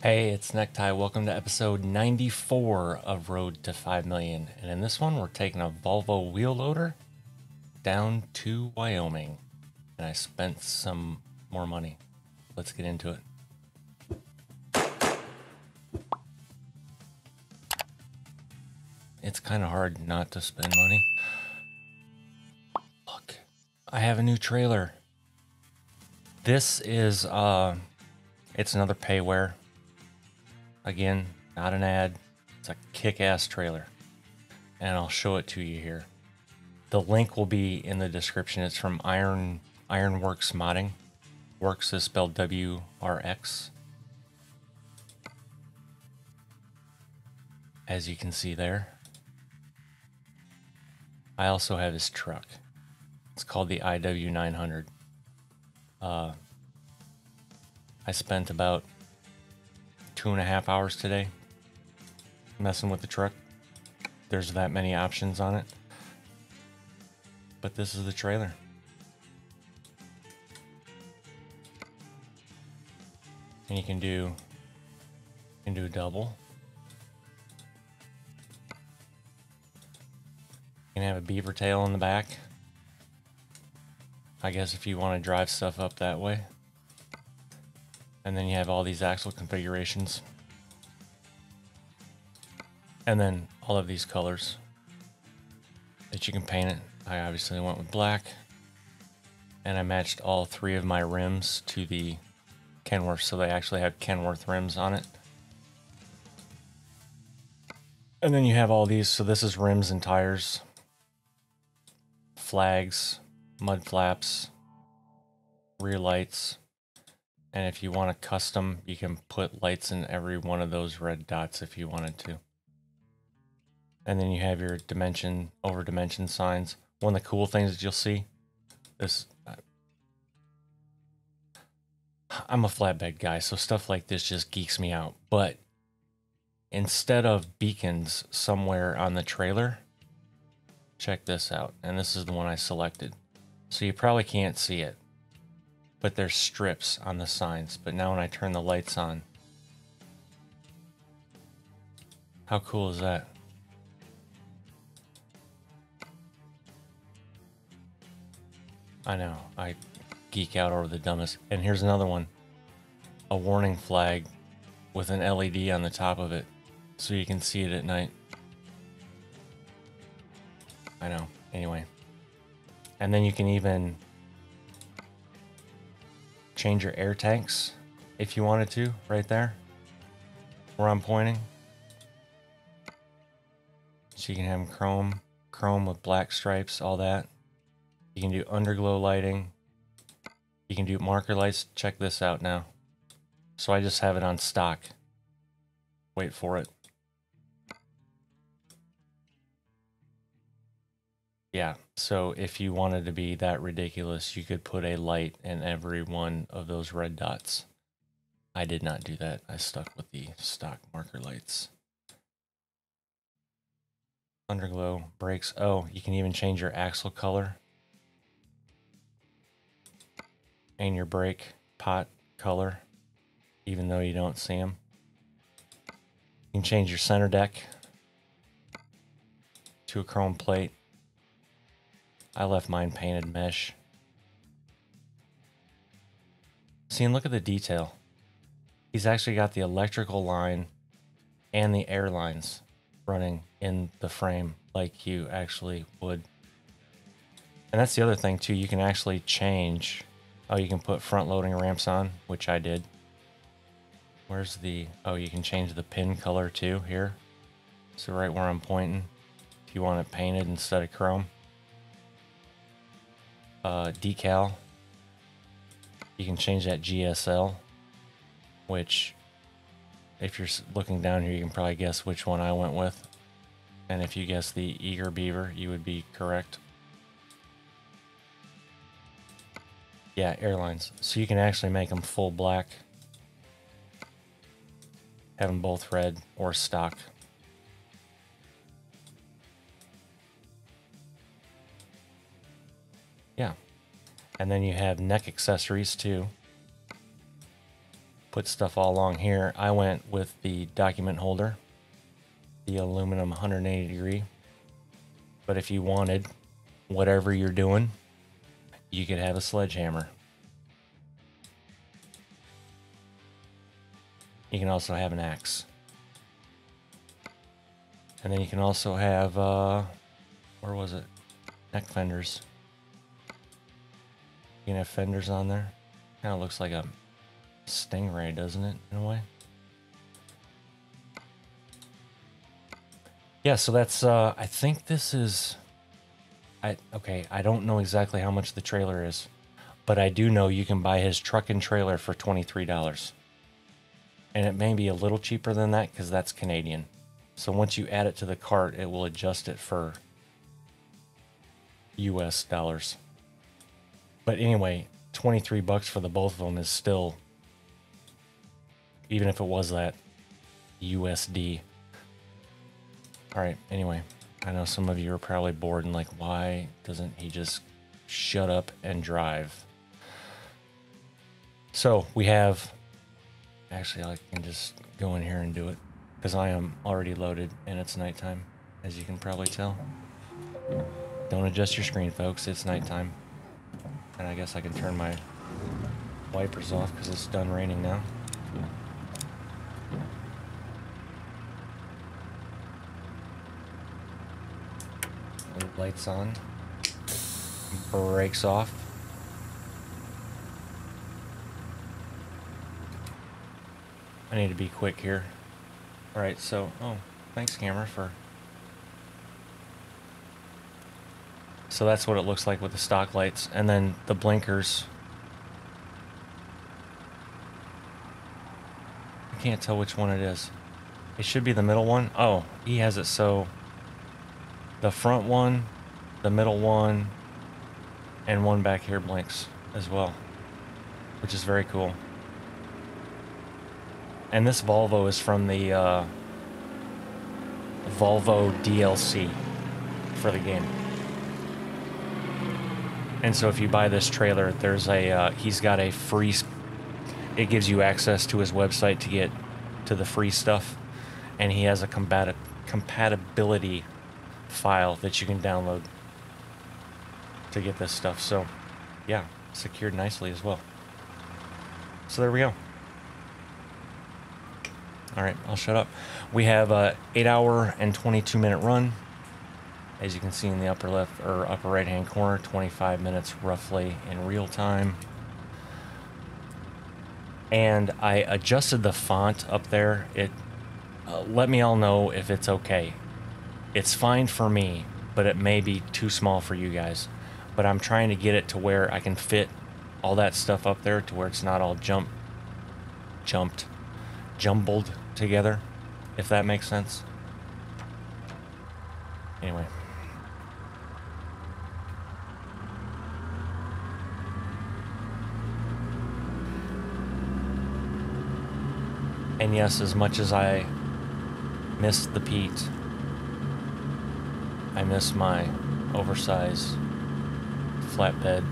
Hey, it's Necktie. Welcome to episode 94 of Road to 5 Million. And in this one, we're taking a Volvo wheel loader down to Wyoming. And I spent some more money. Let's get into it. It's kind of hard not to spend money. Look, I have a new trailer. This is, it's another payware. Again, not an ad. It's a kick-ass trailer. And I'll show it to you here. The link will be in the description. It's from Ironwerx modding. Works is spelled W-R-X. As you can see there. I also have his truck. It's called the W900. I spent about 2.5 hours today messing with the truck. There's that many options on it. But this is the trailer. And you can do a double. You can have a beaver tail in the back. I guess if you want to drive stuff up that way. And then you have all these axle configurations. And then all of these colors that you can paint it. I obviously went with black. And I matched all 3 of my rims to the Kenworth, so they actually have Kenworth rims on it. And then you have all these, so this is rims and tires, flags, mud flaps, rear lights. And if you want to custom, you can put lights in every one of those red dots if you wanted to. And then you have your dimension, over dimension signs. One of the cool things that you'll see, I'm a flatbed guy, so stuff like this just geeks me out. But instead of beacons somewhere on the trailer, check this out. And this is the one I selected. So you probably can't see it, but there's strips on the signs. But now when I turn the lights on, how cool is that? I know, I geek out over the dumbest. And here's another one. A warning flag with an LED on the top of it, so you can see it at night. I know, anyway. And then you can even change your air tanks if you wanted to, right there, where I'm pointing. So you can have them chrome with black stripes, all that. You can do underglow lighting. You can do marker lights. Check this out now. So I just have it on stock. Wait for it. Yeah, so if you wanted to be that ridiculous, you could put a light in every one of those red dots. I did not do that. I stuck with the stock marker lights. Underglow, brakes. Oh, you can even change your axle color. And your brake pot color, even though you don't see them. You can change your center deck to a chrome plate. I left mine painted mesh. See, and look at the detail. He's actually got the electrical line and the air lines running in the frame like you actually would. And that's the other thing too, you can actually change. Oh, you can put front loading ramps on, which I did. Where's the... Oh, you can change the pin color too here. So right where I'm pointing, if you want it painted instead of chrome. Decal. You can change that GSL, which if you're looking down here, you can probably guess which one I went with. And if you guess the Eager Beaver, you would be correct. Yeah, airlines. So you can actually make them full black. Have them both red or stock. Yeah. And then you have neck accessories too. put stuff all along here. I went with the document holder, the aluminum 180 degree. But if you wanted whatever you're doing, you could have a sledgehammer. You can also have an axe. And then you can also have, where was it? Neck fenders. You can have fenders on there. Kind of looks like a stingray, doesn't it, in a way? Yeah, so that's, I think this is, okay, I don't know exactly how much the trailer is, but I do know you can buy his truck and trailer for $23. And it may be a little cheaper than that because that's Canadian. So once you add it to the cart, it will adjust it for US dollars. But anyway, 23 bucks for the both of them is still, even if it was that, USD. All right, anyway, I know some of you are probably bored and like, why doesn't he just shut up and drive? So we have, actually I can just go in here and do it because I am already loaded and it's nighttime, as you can probably tell. Don't adjust your screen, folks, it's nighttime. And I guess I can turn my wipers off because it's done raining now. Lights on, brakes off. I need to be quick here. All right, so, oh, thanks camera for. So that's what it looks like with the stock lights, and then the blinkers. I can't tell which one it is. It should be the middle one. Oh, he has it so the front one, the middle one, and one back here blinks as well, which is very cool. And this Volvo is from the Volvo DLC for the game. And so if you buy this trailer, there's a, he's got a free, it gives you access to his website to get to the free stuff. And he has a compatibility file that you can download to get this stuff. So yeah, secured nicely as well. So there we go. All right, I'll shut up. We have a 8-hour and 22-minute run. As you can see in the upper left or upper right-hand corner, 25 minutes roughly in real time. And I adjusted the font up there. It let me all know if it's okay. It's fine for me, but it may be too small for you guys. But I'm trying to get it to where I can fit all that stuff up there to where it's not all jumbled together, if that makes sense. Anyway. And yes, as much as I miss the Pete, I miss my oversized flatbed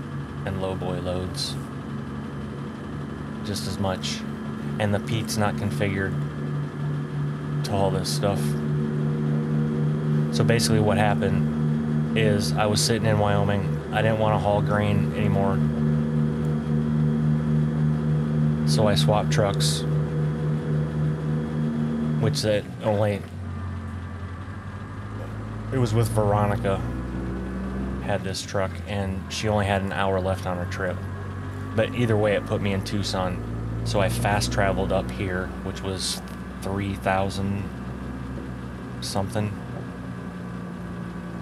and lowboy loads just as much. And the Pete's not configured to all this stuff. So basically what happened is I was sitting in Wyoming. I didn't want to haul grain anymore. So I swapped trucks, which it was with Veronica, had this truck, and she only had an hour left on her trip. But either way, it put me in Tucson. So I fast traveled up here, which was 3,000 something.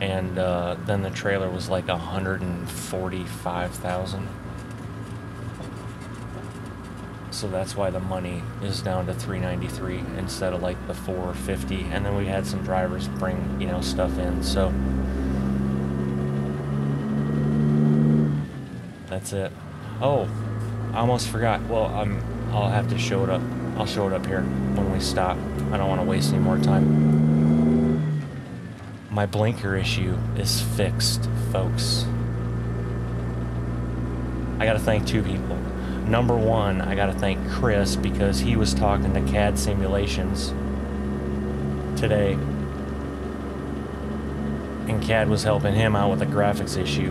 And then the trailer was like 145,000. So that's why the money is down to 393 instead of like the 450. And then we had some drivers bring, you know, stuff in. So that's it. Oh, I almost forgot. Well, I'll have to show it up. I'll show it up here when we stop. I don't want to waste any more time. My blinker issue is fixed, folks. I got to thank two people. number one, I gotta thank Chris because he was talking to CAD Simulations today. And CAD was helping him out with a graphics issue.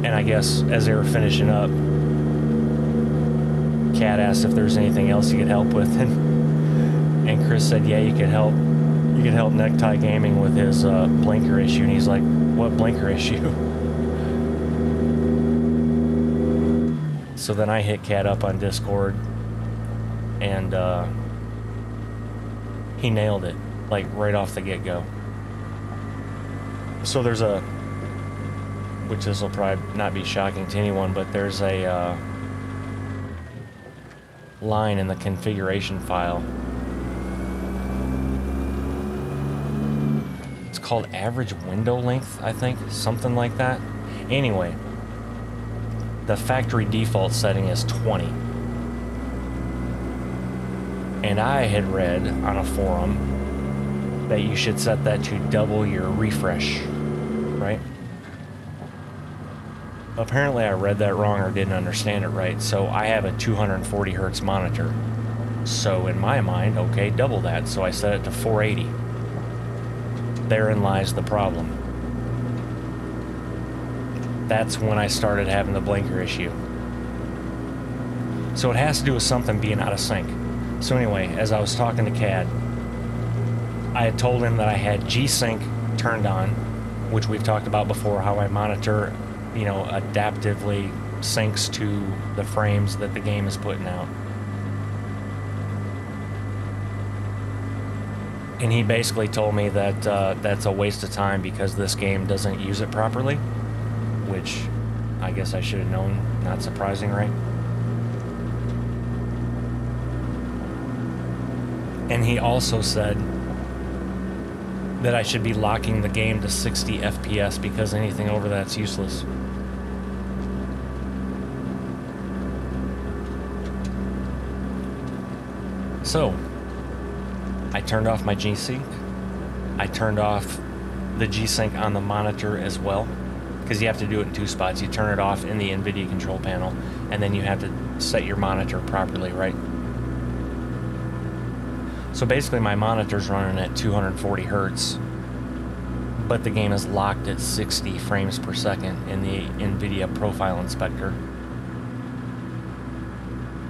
And I guess as they were finishing up, CAD asked if there's anything else he could help with. And Chris said, yeah, you could help Necktie Gaming with his blinker issue. And he's like, what blinker issue? So then I hit CAD up on Discord, and he nailed it, like right off the get-go. So there's a, which this will probably not be shocking to anyone, but there's a line in the configuration file. It's called average window length, I think, something like that. Anyway, the factory default setting is 20. And I had read on a forum that you should set that to double your refresh, right? Apparently I read that wrong or didn't understand it right, so I have a 240 hertz monitor. So in my mind, okay, double that, so I set it to 480. Therein lies the problem. That's when I started having the blinker issue. So it has to do with something being out of sync. So anyway, as I was talking to CAD, I had told him that I had G-Sync turned on, which we've talked about before, how my monitor, you know, adaptively syncs to the frames that the game is putting out. And he basically told me that that's a waste of time because this game doesn't use it properly, which I guess I should have known. Not surprising, right? And he also said that I should be locking the game to 60 FPS because anything over that's useless. So, I turned off my G-Sync. I turned off the G-Sync on the monitor as well, because you have to do it in two spots. You turn it off in the NVIDIA control panel, and then you have to set your monitor properly, right? So basically my monitor's running at 240 hertz, but the game is locked at 60 frames per second in the NVIDIA Profile Inspector.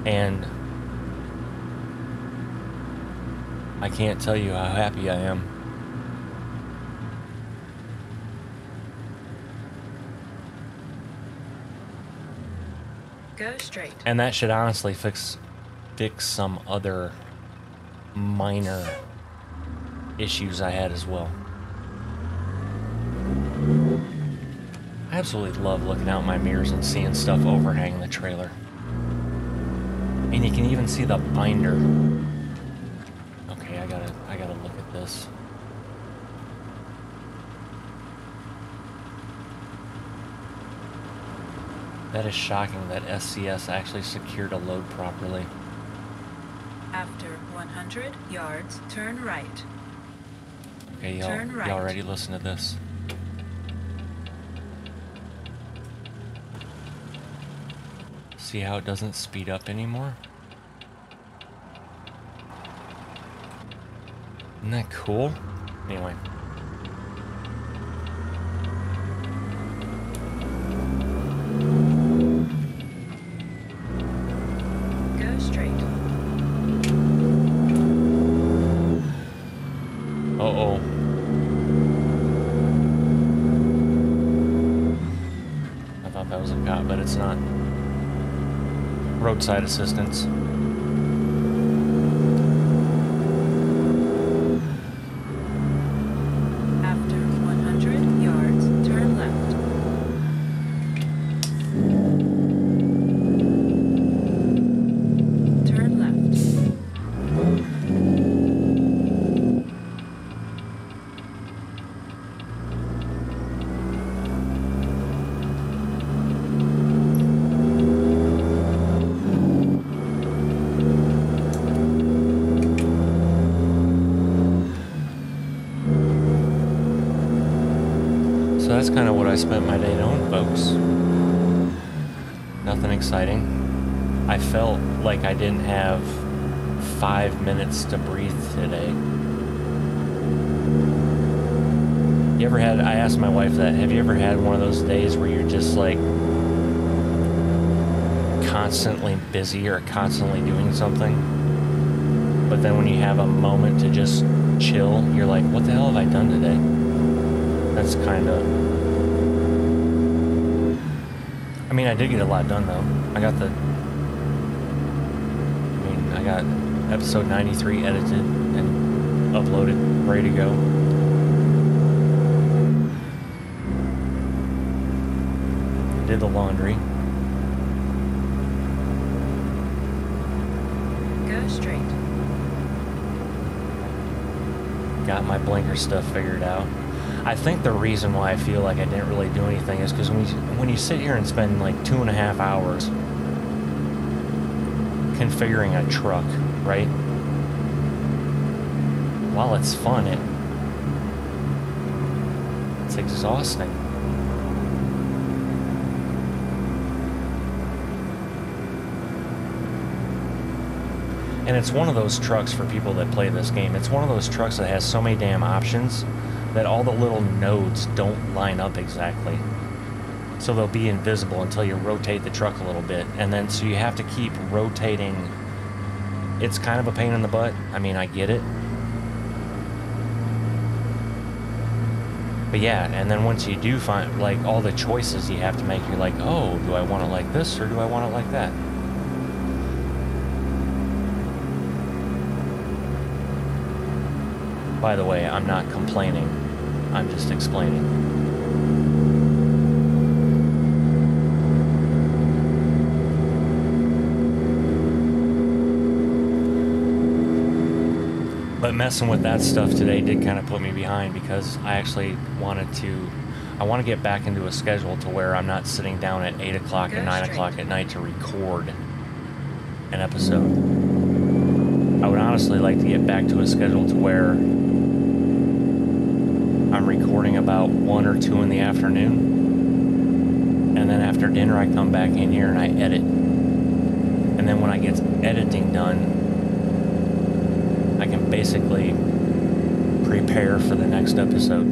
And I can't tell you how happy I am. Go straight. And that should honestly fix some other minor issues I had as well. I absolutely love looking out my mirrors and seeing stuff overhang the trailer. And you can even see the binder. Okay, I gotta look at this. That is shocking that SCS actually secured a load properly. After 100 yards, turn right. Okay, y'all ready? Listen to this. See how it doesn't speed up anymore? Isn't that cool? Anyway. Go straight. Uh-oh. I thought that was a cop, but it's not. Roadside assistance. After 100 yards, turn left. Turn left. So that's kind of what I spent my day doing, folks. Nothing exciting. I felt like I didn't have 5 minutes to breathe today. You ever had, I asked my wife that, have you ever had one of those days where you're just like constantly busy or constantly doing something, but then when you have a moment to just chill, you're like, what the hell have I done today? That's kind of, I mean, I did get a lot done though. I got episode 93 edited and uploaded, ready to go. Did the laundry. Go straight. Got my blinker stuff figured out. I think the reason why I feel like I didn't really do anything is because when you sit here and spend like 2.5 hours configuring a truck, right? While it's fun, it's exhausting. And it's one of those trucks for people that play this game. It's one of those trucks that has so many damn options that all the little nodes don't line up exactly. So they'll be invisible until you rotate the truck a little bit. And then so you have to keep rotating. It's kind of a pain in the butt. I mean, I get it. But yeah, and then once you do find, like, all the choices you have to make, you're like, oh, do I want it like this or do I want it like that? By the way, I'm not complaining. I'm just explaining. But messing with that stuff today did kind of put me behind because I actually want to get back into a schedule to where I'm not sitting down at 8 o'clock or 9 o'clock at night to record an episode. I would honestly like to get back to a schedule to where I'm recording about 1 or 2 in the afternoon, and then after dinner I come back in here and I edit, and then when I get editing done I can basically prepare for the next episode.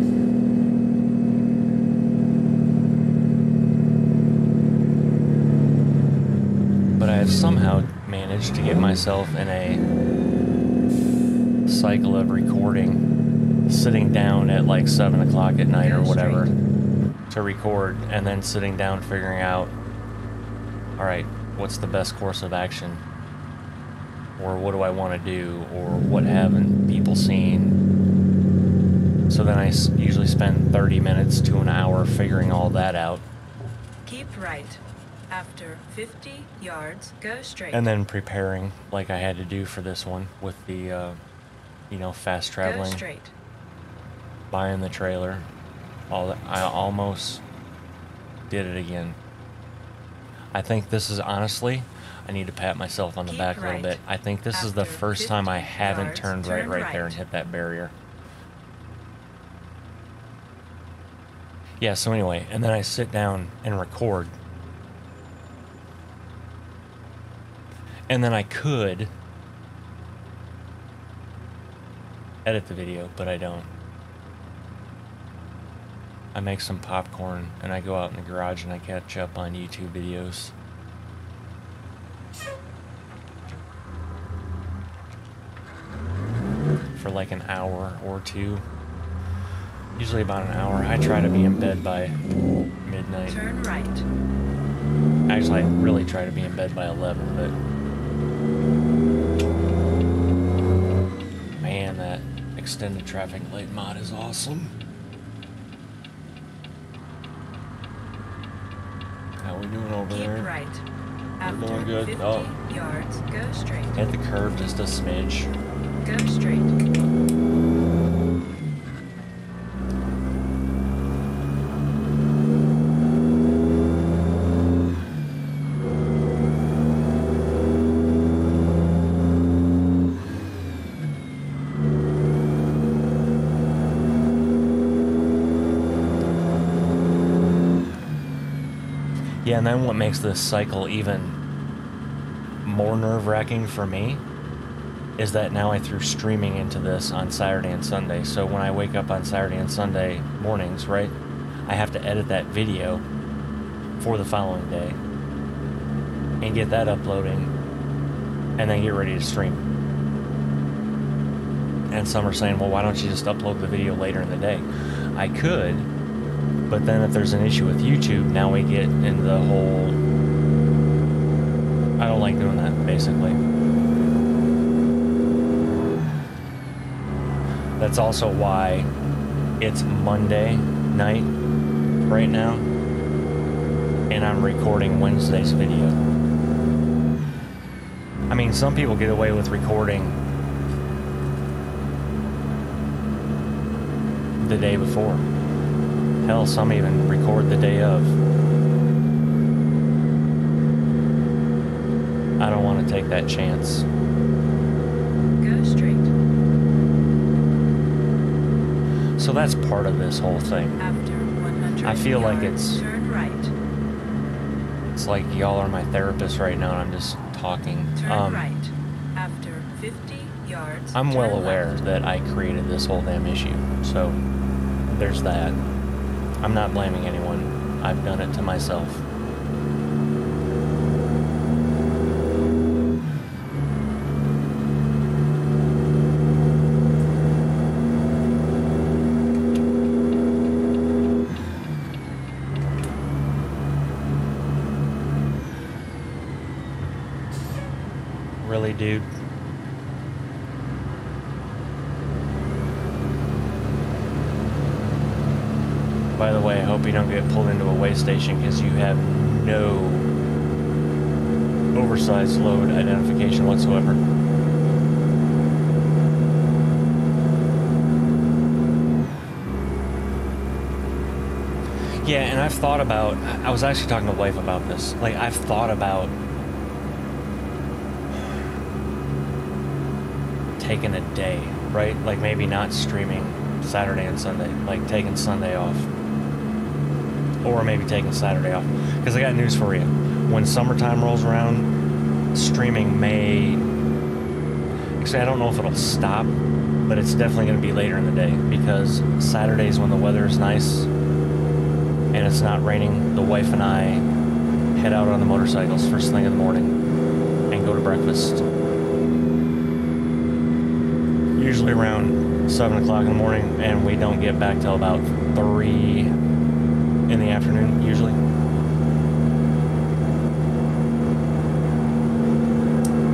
But I have somehow managed to get myself in a cycle of recording, sitting down at like 7 o'clock at night or whatever to record, and then sitting down figuring out, all right, what's the best course of action, or what do I want to do, or what haven't people seen. So then I usually spend 30 minutes to an hour figuring all that out. Keep right. After 50 yards, go straight. And then preparing like I had to do for this one with the you know, fast traveling. Go straight. Buying the trailer. I almost did it again. I think this is, honestly, I need to pat myself on the back a little bit. I think this is the first time I haven't turned right there and hit that barrier. Yeah, so anyway, and then I sit down and record. And then I could edit the video, but I don't. I make some popcorn and I go out in the garage and I catch up on YouTube videos. For like an hour or two. Usually about an hour. I try to be in bed by midnight. Turn right. Actually, I really try to be in bed by 11, but man, that extended traffic light mod is awesome. How we doing over there? Keep right. We're After doing good. 50 Oh, yards, go straight. hit the curve just a smidge. Go straight. Yeah, and then what makes this cycle even more nerve-wracking for me is that now I threw streaming into this on Saturday and Sunday. So when I wake up on Saturday and Sunday mornings, right, I have to edit that video for the following day and get that uploading and then get ready to stream. And some are saying, well, why don't you just upload the video later in the day? I could, but then if there's an issue with YouTube, now we get into the whole, I don't like doing that, basically. That's also why it's Monday night right now, and I'm recording Wednesday's video. I mean, some people get away with recording the day before. Hell, some even record the day of. I don't want to take that chance. Go straight. So that's part of this whole thing. After 100 I feel like yards, turn right. it's like y'all are my therapist right now and I'm just talking. Turn right. After 50 yards, I'm well turn aware left. that I created this whole damn issue. So there's that. I'm not blaming anyone. I've done it to myself. Really, dude? By the way, I hope you don't get pulled into a way station because you have no oversized load identification whatsoever. Yeah, and I've thought about, I was actually talking to my wife about this. Like, I've thought about taking a day, right? Like maybe not streaming Saturday and Sunday, like taking Sunday off. Or maybe taking Saturday off. Because I got news for you. When summertime rolls around, streaming may... Actually, I don't know if it'll stop, but it's definitely going to be later in the day. Because Saturdays when the weather is nice and it's not raining, the wife and I head out on the motorcycles first thing in the morning and go to breakfast. Usually around 7 o'clock in the morning, and we don't get back till about 3 in the afternoon, usually.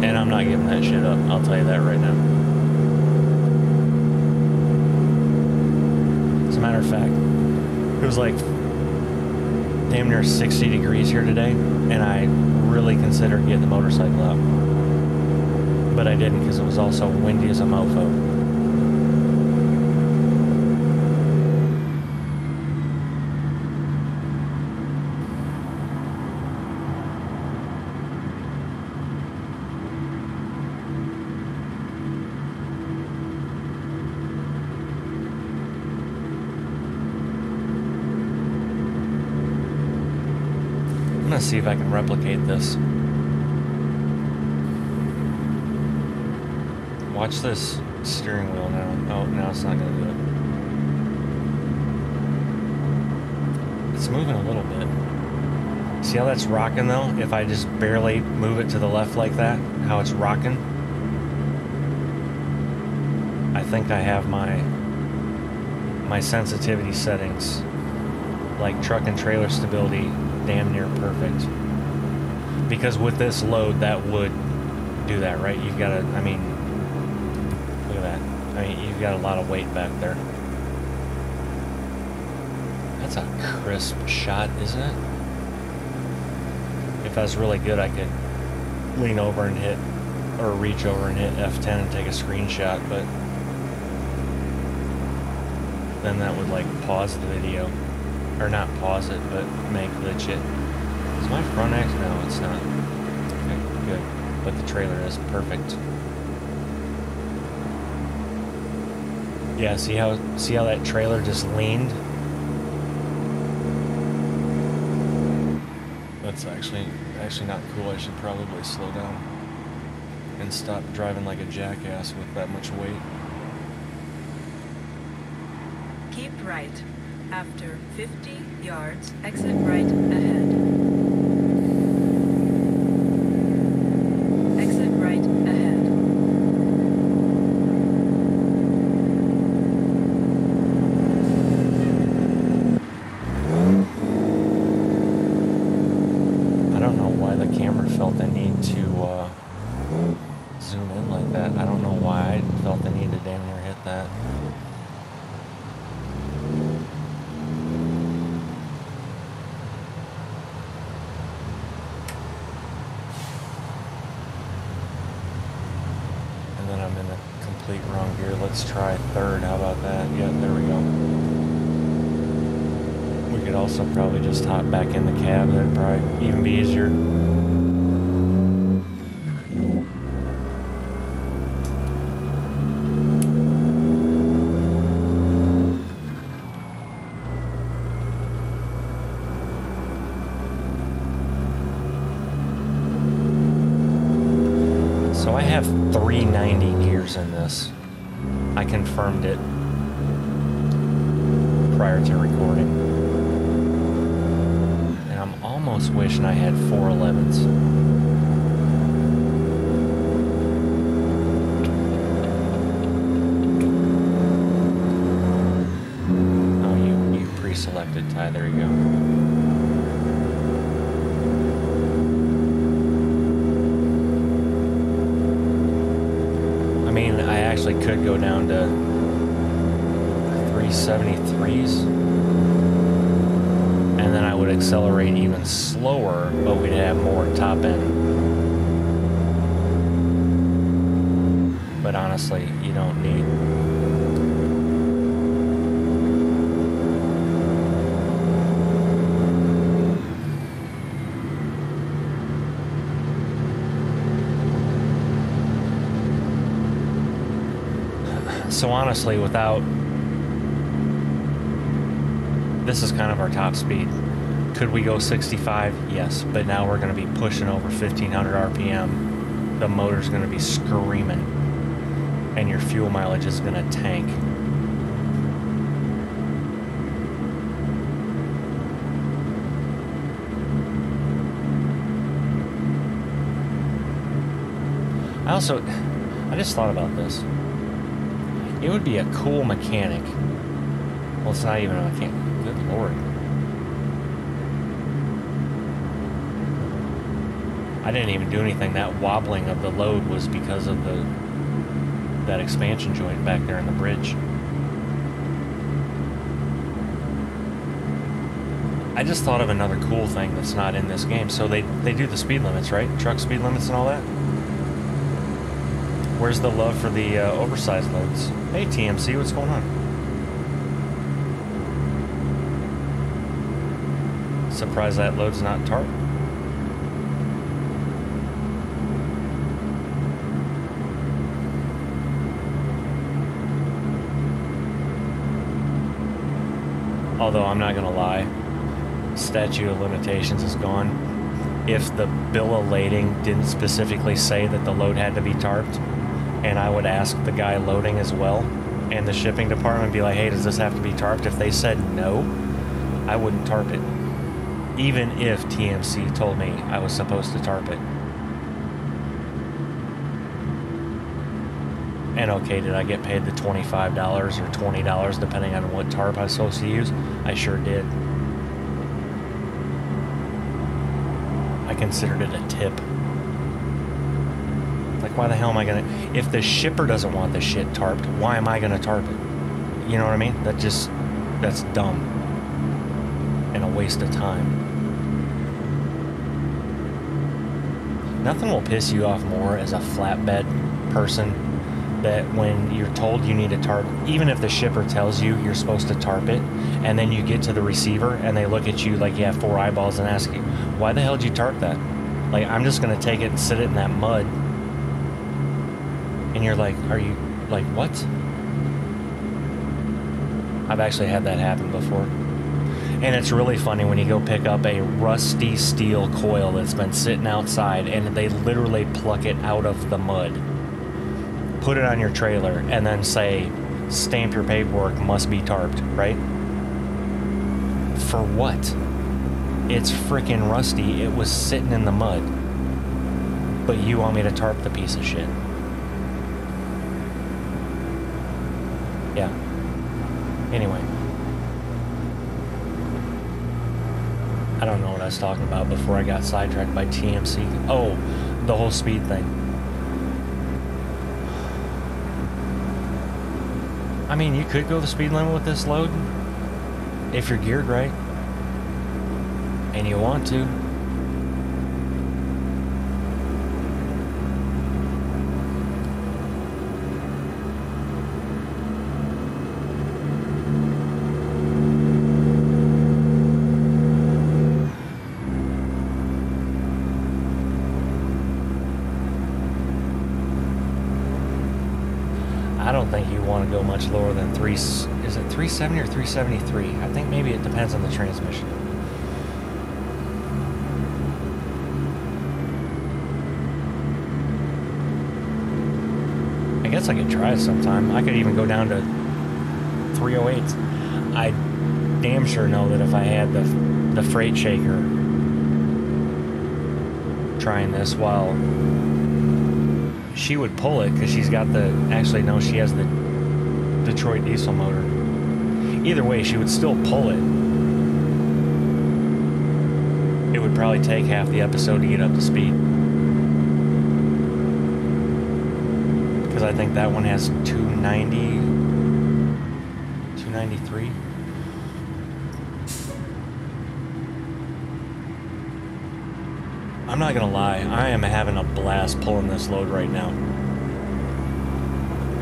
And I'm not giving that shit up, I'll tell you that right now. As a matter of fact, it was like damn near 60 degrees here today, and I really considered getting the motorcycle out. But I didn't because it was also windy as a mofo. I'm gonna see if I can replicate this. Watch this steering wheel now. Oh, now it's not going to do it. It's moving a little bit. See how that's rocking though? If I just barely move it to the left like that, how it's rocking. I think I have my sensitivity settings, like truck and trailer stability, damn near perfect. Because with this load, that would do that, right? You've got to, I mean, look at that. I mean, you've got a lot of weight back there. That's a crisp shot, isn't it? If I was really good, I could lean over and hit, or reach over and hit F10 and take a screenshot, but then that would like pause the video. Or not pause it, but make glitch it. Is my front X? No, it's not. Okay, good. But the trailer is perfect. Yeah, see how that trailer just leaned? That's actually not cool. I should probably slow down and stop driving like a jackass with that much weight. Keep right. After 50 yards, exit right ahead. Exit right ahead. I don't know why the camera felt the need to zoom in like that. I don't know why I felt the need to damn near hit that. I'm in the complete wrong gear. Let's try third. How about that? Yeah, there we go. We could also probably just hop back in the cab. That'd probably even be easier. So I have 390 gears in this. I confirmed it prior to recording. And I'm almost wishing I had 411s. Oh, you pre-selected, Ty. There you go. Actually could go down to 373s, and then I would accelerate even slower, but we'd have more top end. But honestly, you don't need. So honestly, without, this is kind of our top speed. Could we go 65? Yes, but now we're going to be pushing over 1500 RPM. The motor's going to be screaming, and your fuel mileage is going to tank. I just thought about this. It would be a cool mechanic. Well, it's not even a mechanic. Good Lord. I didn't even do anything. That wobbling of the load was because of that expansion joint back there in the bridge. I just thought of another cool thing that's not in this game. So they do the speed limits, right? Truck speed limits and all that. Where's the love for the oversized loads? Hey, TMC, what's going on? Surprised that load's not tarp. Although I'm not gonna lie, statute of limitations is gone. If the bill of lading didn't specifically say that the load had to be tarped, and I would ask the guy loading as well, and the shipping department be like, hey, does this have to be tarped? If they said no, I wouldn't tarp it. Even if TMC told me I was supposed to tarp it. And okay, did I get paid the $25 or $20 depending on what tarp I was supposed to use? I sure did. I considered it a tip. Like, why the hell am I gonna... If the shipper doesn't want the shit tarped, why am I gonna tarp it? You know what I mean? That's dumb. And a waste of time. Nothing will piss you off more as a flatbed person that when you're told you need a tarp, even if the shipper tells you you're supposed to tarp it, and then you get to the receiver and they look at you like you have 4 eyeballs and ask you, why the hell did you tarp that? Like, I'm just gonna take it and sit it in that mud. And you're like, are you, like, what? I've actually had that happen before. And it's really funny when you go pick up a rusty steel coil that's been sitting outside and they literally pluck it out of the mud, put it on your trailer, and then say, stamp your paperwork, must be tarped, right? For what? It's freaking rusty. It was sitting in the mud. But you want me to tarp the piece of shit. Yeah. Anyway. I don't know what I was talking about before I got sidetracked by TMC. Oh, the whole speed thing. I mean, you could go the speed limit with this load if you're geared right and you want to. I don't think you want to go much lower than is it 370 or 373? I think maybe it depends on the transmission. I guess I could try it sometime. I could even go down to 308s. I damn sure know that if I had the freight shaker trying this while she would pull it, because she's got the, actually no, she has the Detroit diesel motor. Either way, she would still pull it. It would probably take half the episode to get up to speed. Because I think that one has 290, 293. I'm not gonna lie, I am having a blast pulling this load right now.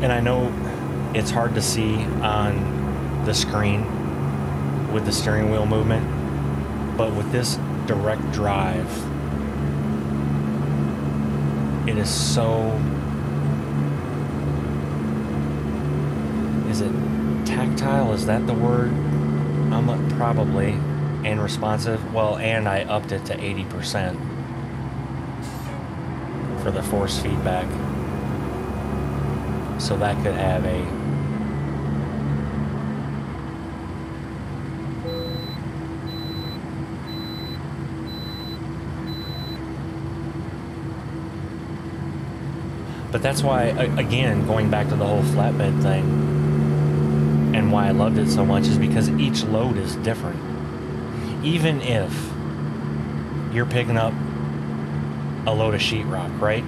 And I know it's hard to see on the screen with the steering wheel movement, but with this direct drive, it is so... Is it tactile? Is that the word? Probably. And responsive. Well, and I upped it to 80%. For the force feedback, so that could have a but that's why, again, going back to the whole flatbed thing and why I loved it so much is because each load is different. Even if you're picking up a load of sheetrock, right?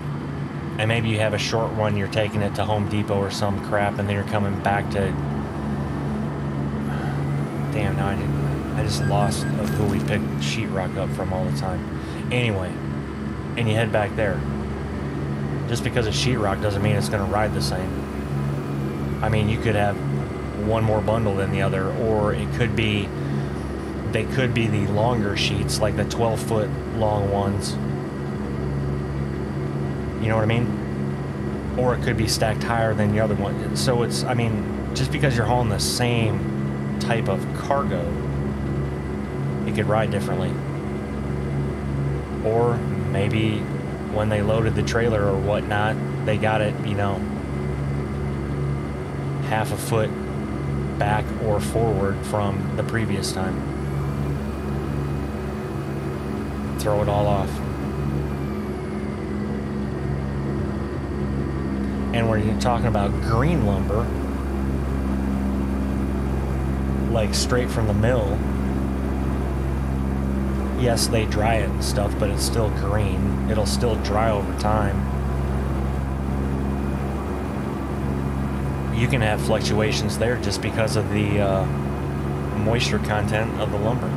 And maybe you have a short run, you're taking it to Home Depot or some crap, and then you're coming back to... Damn, now I just lost of who we picked sheetrock up from all the time. Anyway, and you head back there. Just because it's sheetrock doesn't mean it's going to ride the same. I mean, you could have one more bundle than the other, or it could be... They could be the longer sheets, like the 12-foot long ones. You know what I mean? Or it could be stacked higher than the other one. So it's, I mean, just because you're hauling the same type of cargo, it could ride differently. Or maybe when they loaded the trailer or whatnot, they got it, you know, half a foot back or forward from the previous time. Throw it all off. And when you're talking about green lumber, like straight from the mill, yes, they dry it and stuff, but it's still green. It'll still dry over time. You can have fluctuations there just because of the moisture content of the lumber.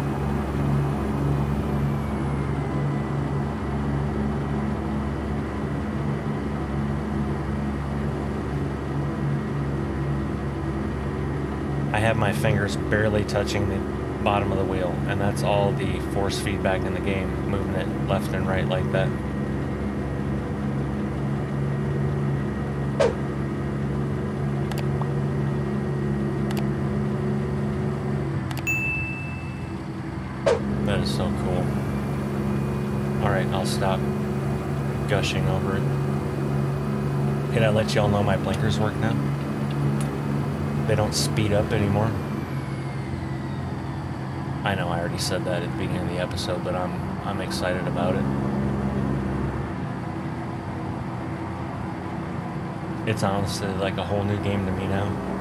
I have my fingers barely touching the bottom of the wheel, and that's all the force feedback in the game, moving it left and right like that. I'll stop gushing over it. Did I let y'all know my blinkers work now? They don't speed up anymore. I know I already said that at the beginning of the episode, but I'm excited about it. It's honestly like a whole new game to me now.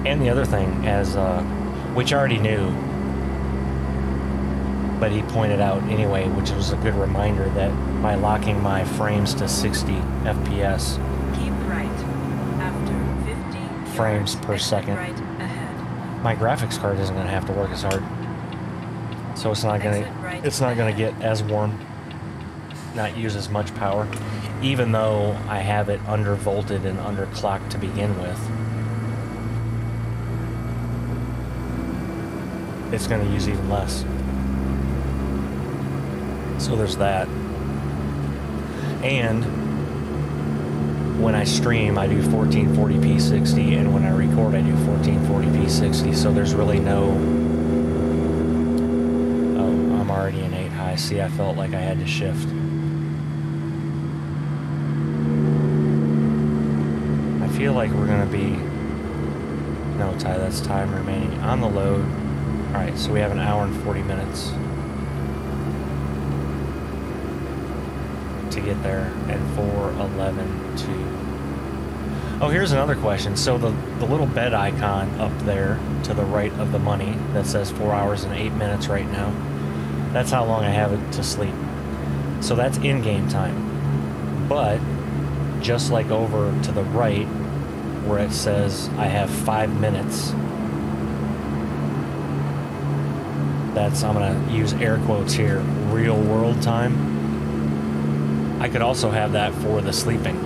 And the other thing, as which I already knew, but he pointed out anyway, which was a good reminder, that by locking my frames to 60 FPS, Keep right. After 50 frames yards, per exit second, right ahead. my graphics card isn't going to have to work as hard, so it's not going to get as warm, not use as much power, even though I have it undervolted and underclocked to begin with. It's going to use even less. So there's that. And when I stream, I do 1440p 60, and when I record, I do 1440p 60. So there's really no... Oh, I'm already in 8 high. See, I felt like I had to shift. I feel like we're going to be... No, Ty, that's time remaining on the load. Alright, so we have an hour and 40 minutes to get there, and 4:11 to... Oh, here's another question. So the little bed icon up there to the right of the money that says 4 hours and 8 minutes right now, that's how long I have it to sleep. So that's in-game time. But just like over to the right where it says I have 5 minutes, that's, I'm going to use air quotes here, real world time. I could also have that for the sleeping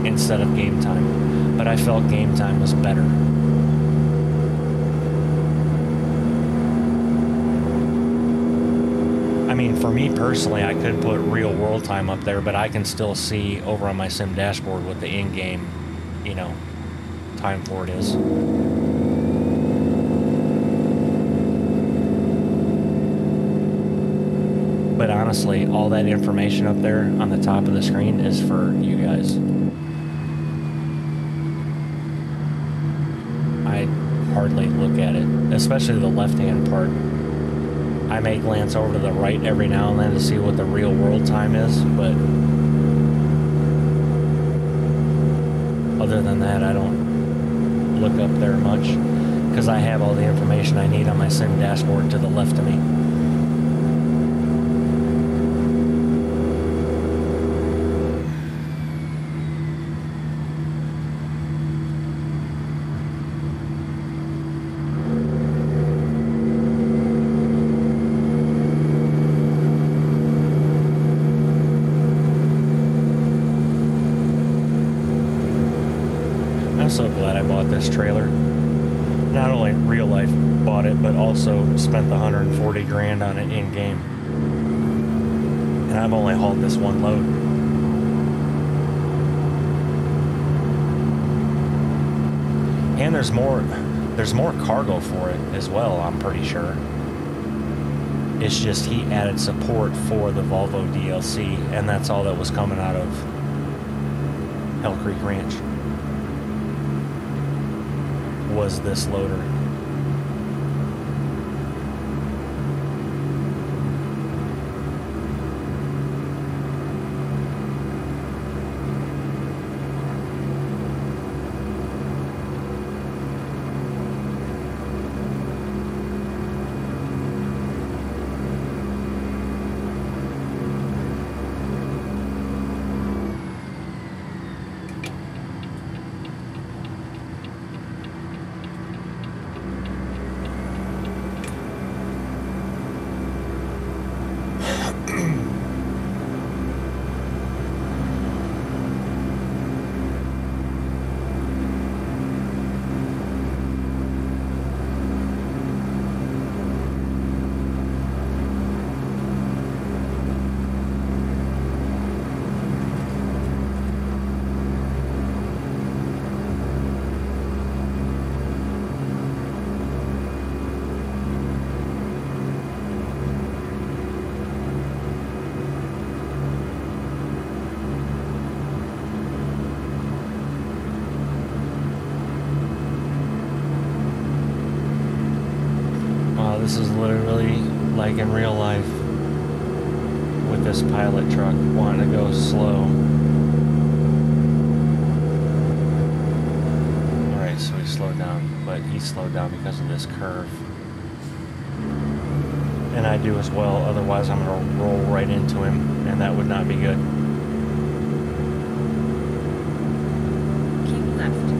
instead of game time, but I felt game time was better. I mean, for me personally, I could put real world time up there, but I can still see over on my sim dashboard what the in-game, you know, time for it is. But honestly, all that information up there on the top of the screen is for you guys. I hardly look at it, especially the left-hand part. I may glance over to the right every now and then to see what the real world time is, but other than that, I don't look up there much because I have all the information I need on my sim dashboard to the left of me. I'm so glad I bought this trailer. Not only real life bought it, but also spent the 140 grand on it in game. And I've only hauled this one load. And there's more cargo for it as well, I'm pretty sure. It's just he added support for the Volvo DLC, and that's all that was coming out of Hell Creek Ranch. Was this loader. This is literally like in real life with this pilot truck wanting to go slow. Alright, so he slowed down, but he slowed down because of this curve. And I do as well, otherwise I'm going to roll right into him, and that would not be good. Keep left.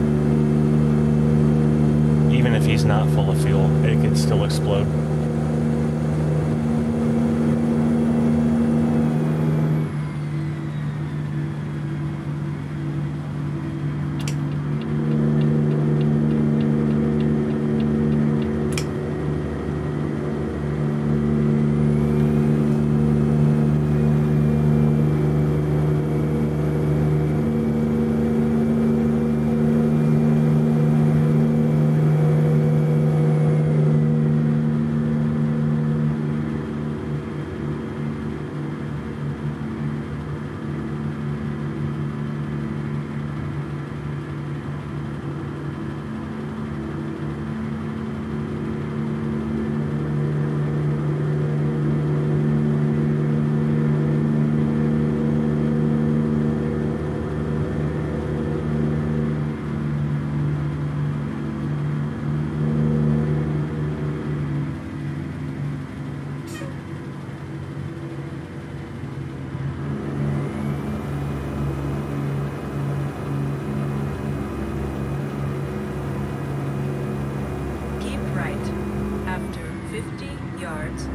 Even if he's not full of fuel, it could still explode.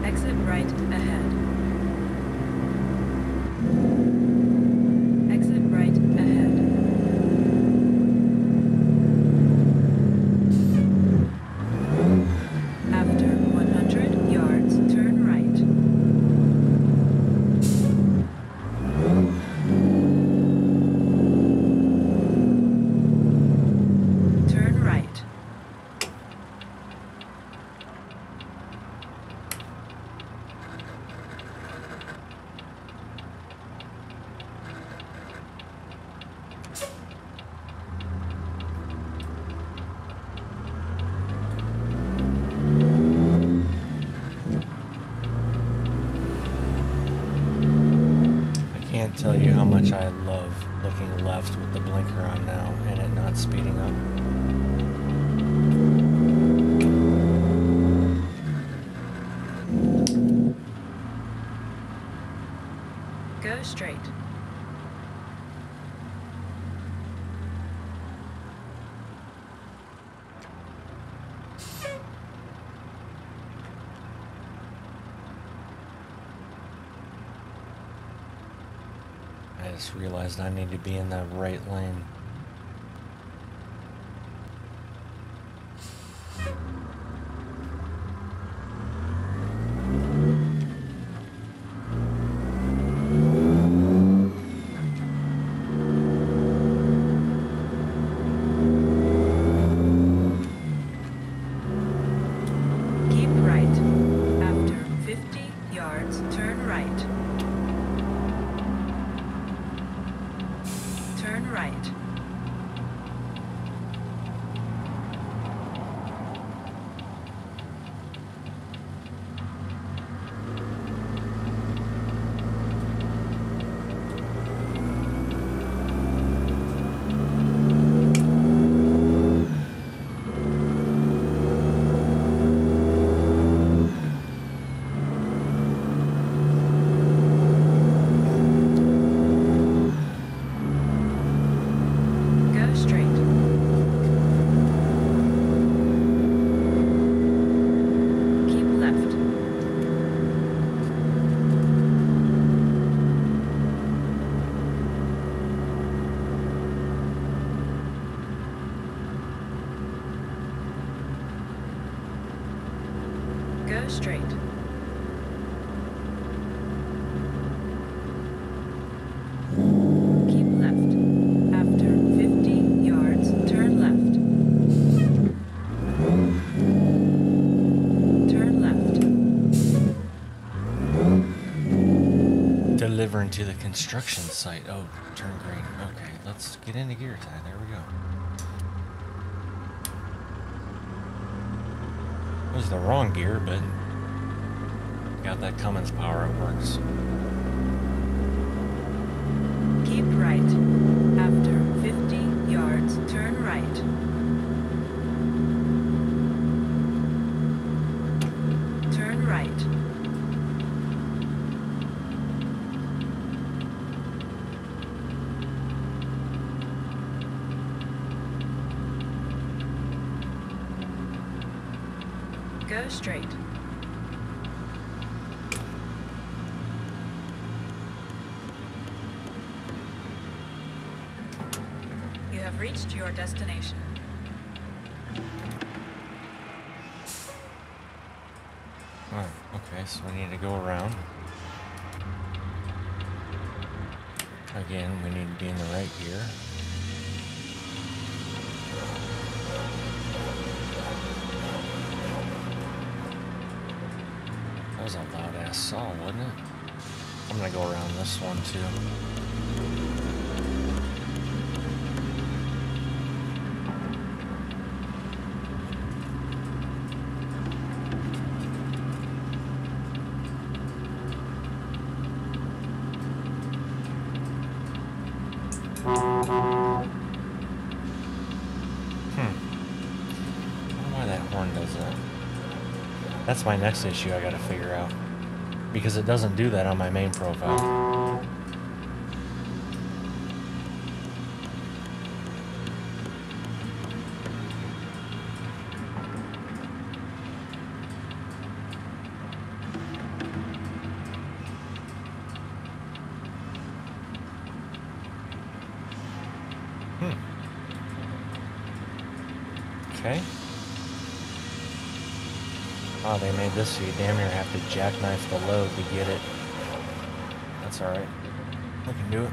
Exit right ahead. Exit right ahead. After 100 yards, turn right. Turn right. Tell you how much I love looking left with the blinker on now and it not speeding up. Go straight. I just realized I need to be in that right lane. Keep right. After 50 yards, turn right. Turn right. Go straight. Keep left. Go straight. Keep left. After 50 yards, turn left. Turn left. Delivering to the construction site. Oh, turn green. Okay, let's get into gear time. There we go. It was the wrong gear, but Got that Cummins power, it works. Keep right. After 50 yards, turn right. Turn right. Go straight. You have reached your destination. Oh, okay, so we need to go around. Again, we need to be in the right gear. That was a loud ass saw, wasn't it? I'm gonna go around this one too. That's my next issue I gotta figure out. Because it doesn't do that on my main profile. Okay. Oh, they made this so you damn near have to jackknife the load to get it. That's alright. We can do it.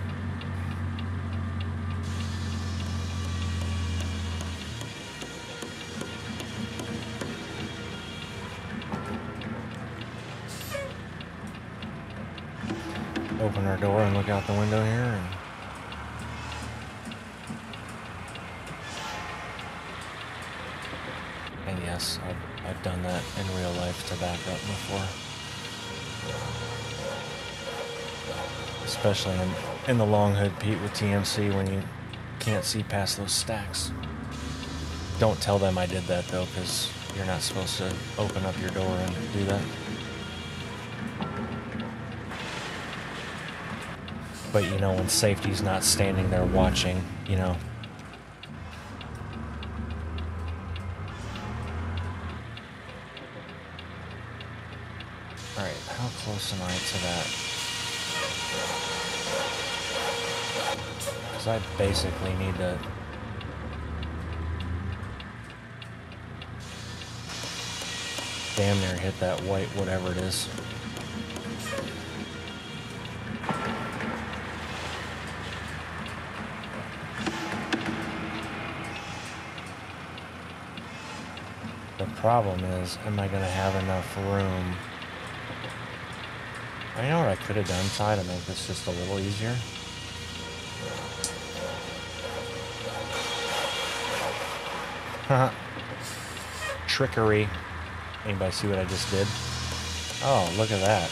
Open our door and look out the window here. And yes, I've done that in real life to back up before. Especially in the long hood Pete with TMC when you can't see past those stacks. Don't tell them I did that though, because you're not supposed to open up your door and do that. But you know, when safety's not standing there watching, you know. Alright, how close am I to that? Because I basically need to... damn near hit that white whatever it is. The problem is, am I going to have enough room? I know what I could have done, try to make this just a little easier. Trickery. Anybody see what I just did? Oh, look at that.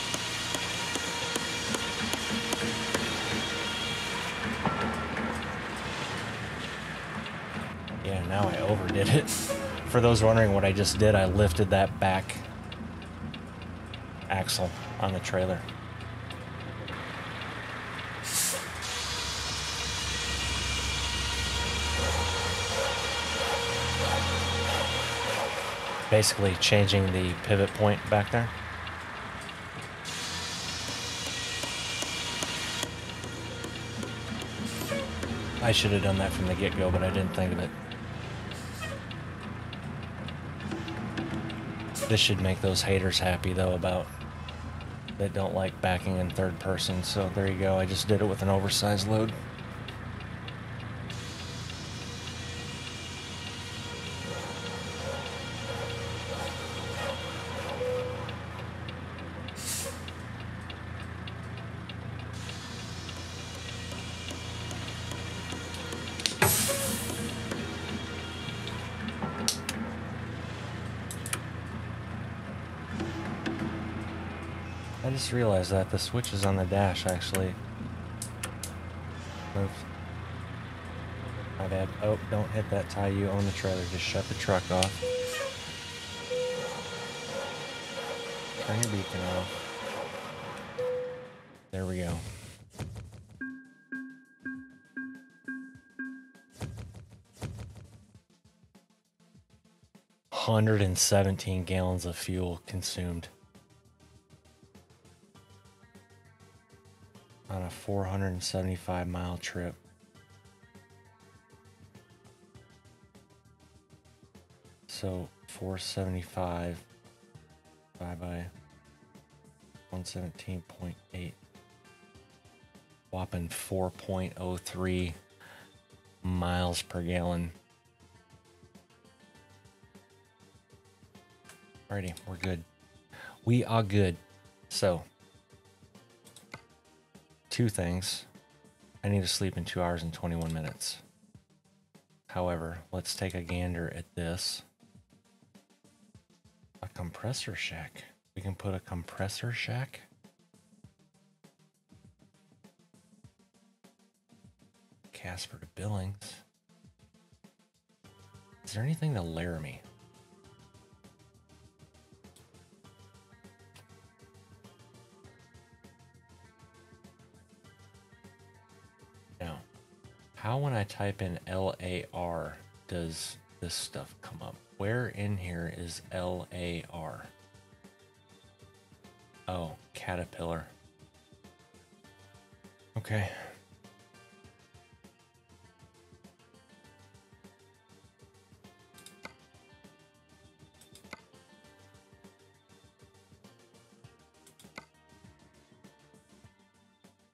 Yeah, now I overdid it. For those wondering what I just did, I lifted that back axle on the trailer. Basically changing the pivot point back there. I should have done that from the get-go, but I didn't think of it. This should make those haters happy, though, about that don't like backing in third person. So there you go. I just did it with an oversized load. I just realized that the switches on the dash actually moved. My bad. Oh, don't hit that tie. You own the trailer. Just shut the truck off. Turn your beacon off. There we go. $117 gallons of fuel consumed on a 475-mile trip. So 475 divided by 117.8, whopping 4.03 miles per gallon. Alrighty, we're good. We are good. So, two things. I need to sleep in 2 hours and 21 minutes. However, let's take a gander at this. A compressor shack. We can put a compressor shack. Casper to Billings. Is there anything to Laramie? Now, how when I type in LAR does this stuff come up? Where in here is LAR? Oh, Caterpillar. Okay.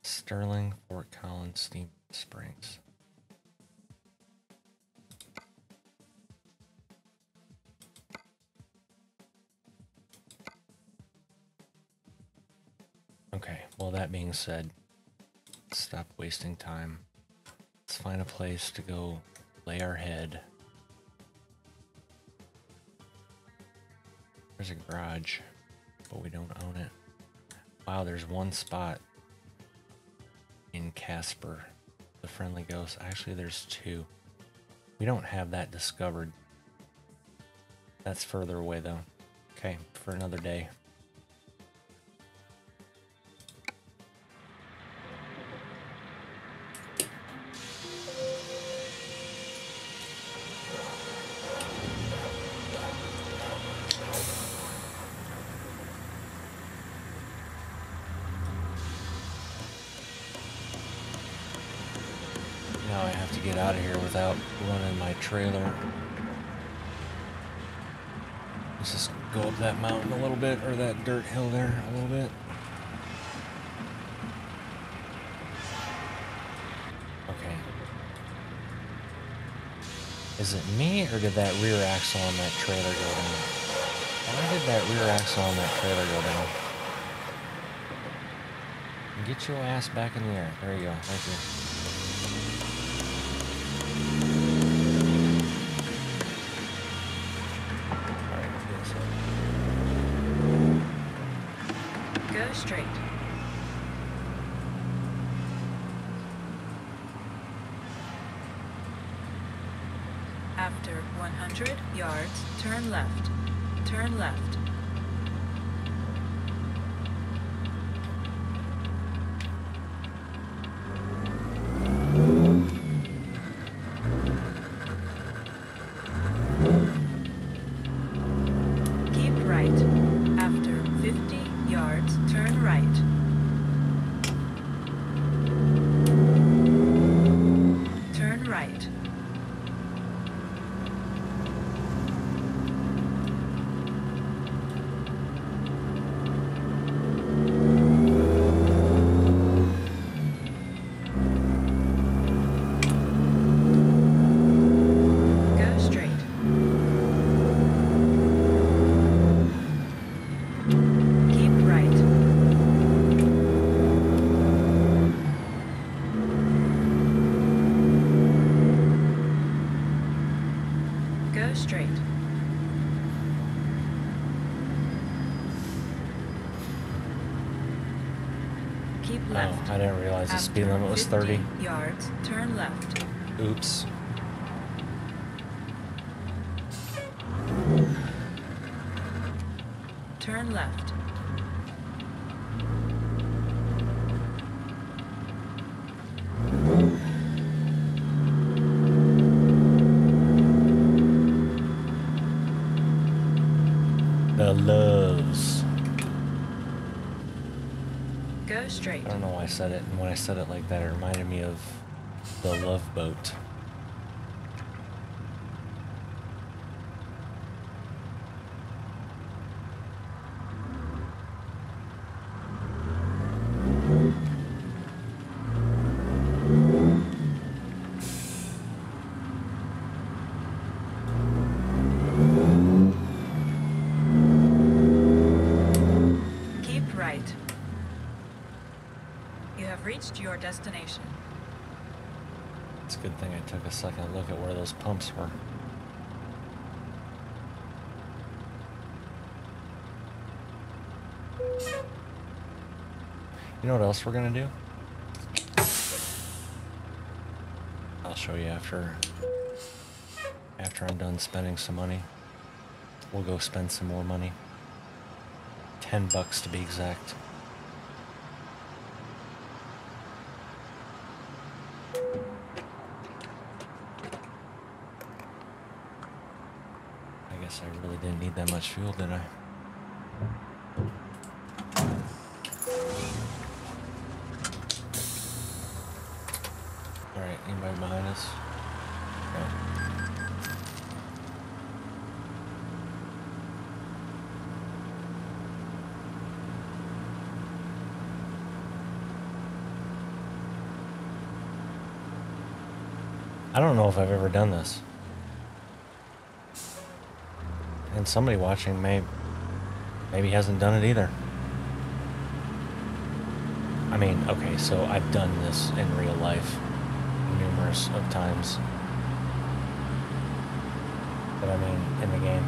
Sterling, Fort Collins, Steam Springs. Okay, well, that being said, let's stop wasting time. Let's find a place to go lay our head. There's a garage, but we don't own it. Wow, there's one spot in Casper, the Friendly Ghost. Actually, there's two. We don't have that discovered. That's further away, though. Okay, for another day. Now I have to get out of here without running my trailer. Let's just go up that mountain a little bit, or that dirt hill there a little bit. Okay. Is it me, or did that rear axle on that trailer go down? Why did that rear axle on that trailer go down? Get your ass back in the air. There you go. Thank you. Straight. After 100 yards, turn left. Turn left. Keep right. After 50 yards, turn right. Turn right. Go straight. Keep right. Go straight. Keep Oh, left. I didn't realize the speed limit was 30. 50 yards, turn left. Oops. Turn left. The loves. Go straight. I don't know why I said it, and when I said it like that, it reminded me of the Love Boat. Keep right. You have reached your destination. It's a good thing I took a second look at where those pumps were. You know what else we're gonna do? I'll show you after I'm done spending some money. We'll go spend some more money. $10 to be exact. I guess I really didn't need that much fuel, did I? Alright, anybody behind us? No. I don't know if I've ever done this. And somebody watching maybe hasn't done it either. I mean, okay, so I've done this in real life numerous of times. But I mean, in the game,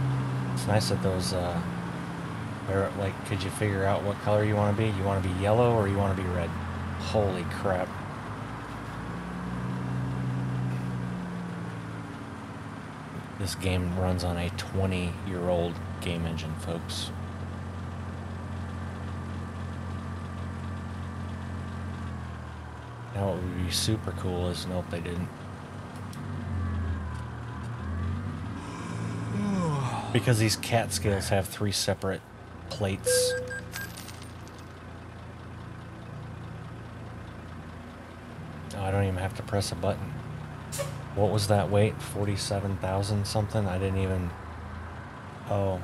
it's nice that those, like, could you figure out what color you want to be? You want to be yellow or you want to be red? Holy crap. This game runs on a 20-year-old game engine, folks. Now what would be super cool is, nope, they didn't. Because these cat scales have 3 separate plates. Oh, I don't even have to press a button. What was that weight? 47,000 something? I didn't even... Oh.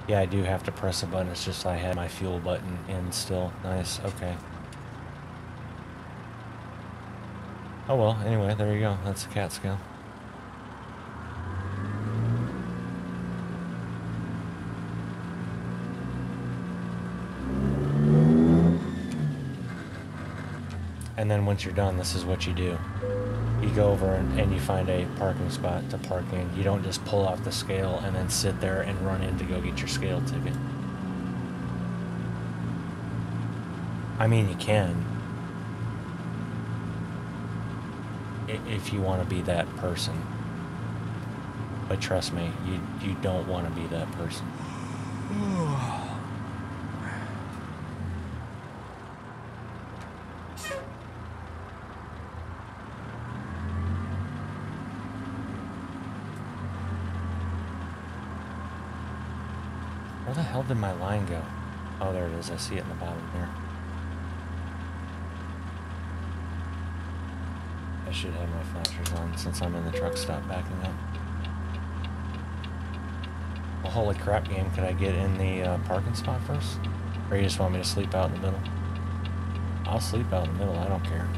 Yeah, I do have to press a button. It's just I had my fuel button in still. Nice. Okay. Oh well, anyway, there you go. That's a cat scale. And then once you're done, this is what you do. You go over and you find a parking spot to park in. You don't just pull off the scale and then sit there and run in to go get your scale ticket. I mean, you can. If you want to be that person. But trust me, you don't want to be that person. Where the hell did my line go? Oh, there it is. I see it in the bottom here. I should have my flashers on since I'm in the truck stop backing up. Well, holy crap, game. Could I get in the parking spot first? Or you just want me to sleep out in the middle? I'll sleep out in the middle. I don't care.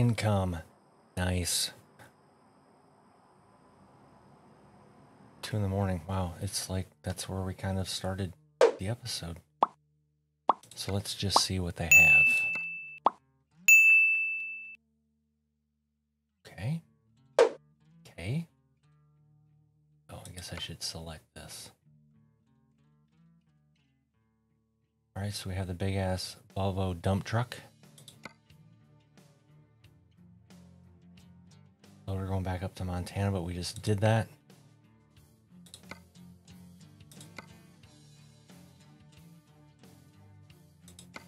income. Nice. 2 in the morning. Wow, it's like that's where we kind of started the episode. So let's just see what they have. Okay. Okay. Oh, I guess I should select this. Alright, so we have the big ass Volvo dump truck. So we're going back up to Montana, but we just did that.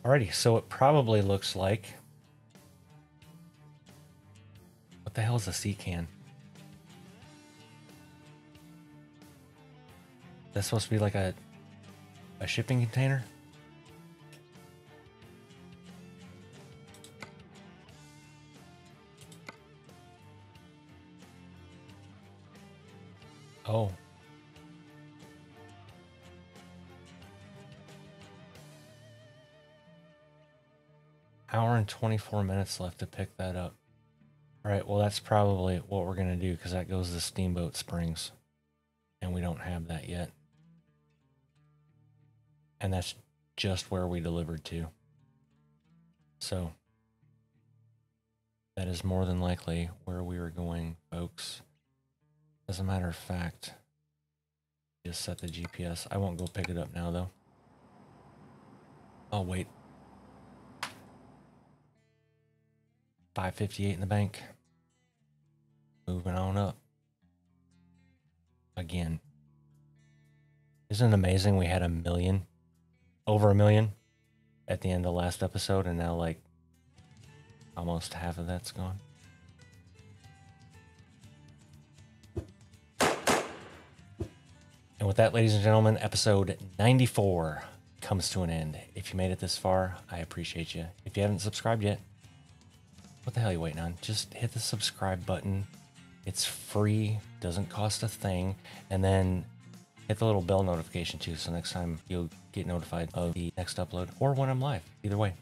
Alrighty, so it probably looks like... What the hell is a sea can? That's supposed to be like a shipping container? Oh. Hour and 24 minutes left to pick that up. All right, well, that's probably what we're going to do because that goes to Steamboat Springs. And we don't have that yet. And that's just where we delivered to. So, that is more than likely where we were going, folks. As a matter of fact, just set the GPS. I won't go pick it up now, though. Oh, wait. 558 in the bank. Moving on up. Again. Isn't it amazing we had 1 million? Over 1 million at the end of last episode, and now, like, almost half of that's gone. And with that, ladies and gentlemen, episode 94 comes to an end. If you made it this far, I appreciate you. If you haven't subscribed yet, what the hell are you waiting on? Just hit the subscribe button. It's free, doesn't cost a thing. And then hit the little bell notification too, so next time you'll get notified of the next upload or when I'm live. Either way.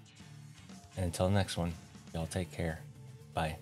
And until the next one, y'all take care. Bye.